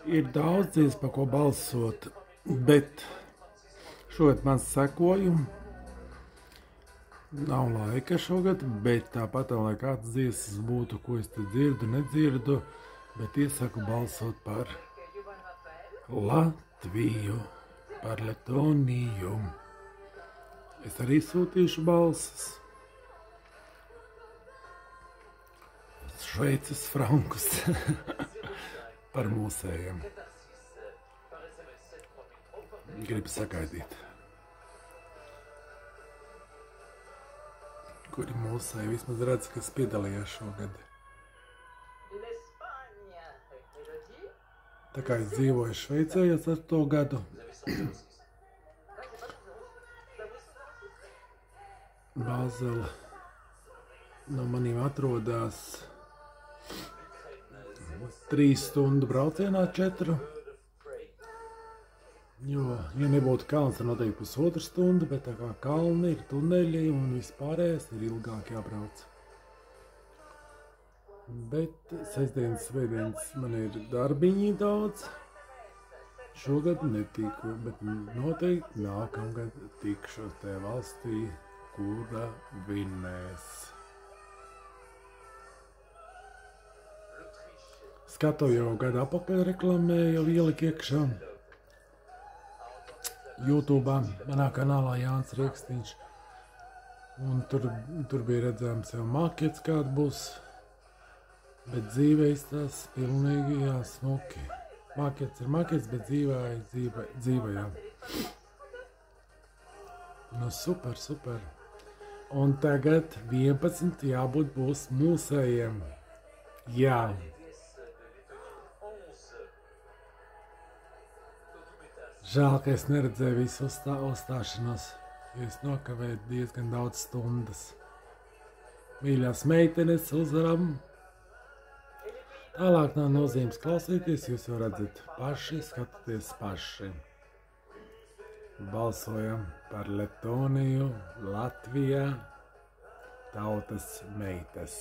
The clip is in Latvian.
Ir daudz dziesmas, par ko balsot, bet šogad man sekoju. Nav laika šogad, bet tāpat, lai kāds dziesmas būtu, ko es te dzirdu, nedzirdu, bet iesaku balsot par Latviju, par Letoniju. Es arī sūtīšu balsas. Šveices frankus par mūsējiem. Gribu sagaidīt. Kuri mūsēji vismaz redz, kas piedalījās šogad. Tā kā es dzīvoju Šveicē jau 4. gadu. Bāzela no maniem atrodās 3 stundu braucienā 4. Jo, ja nebūtu kalns, tad noteikti 1,5 stundu, bet tā kā kalni ir tuneļi un vispārējais ir ilgāk jābrauc. Bet sestdienas, svētdienas man ir darbiņi daudz. Šogad netiku, bet noteikti nākamgad tikšos tajā valstī, kura vinnēs. Skatu jau gadu apakaļ reklamē, jau ieliku iekšā YouTube'ā, manā kanālā Jānis Rieksniņš. Un tur bija redzams jau makets kāda būs, bet dzīvē izstās pilnīgi smuki. Makets ir makets, bet dzīvē jā. Nu super, super. Un tagad 11 jābūt būs mūsējiem. Jā. Žēl, ka es neredzēju visu uzstāšanos, jo es nokavēju diezgan daudz stundas. Mīļās meitenes, uzvaram! Tālāk nav nozīmes klausīties, jūs jau redzat paši, skatāties paši. Balsojam par Letoniju, Latvijā, tautas meitas.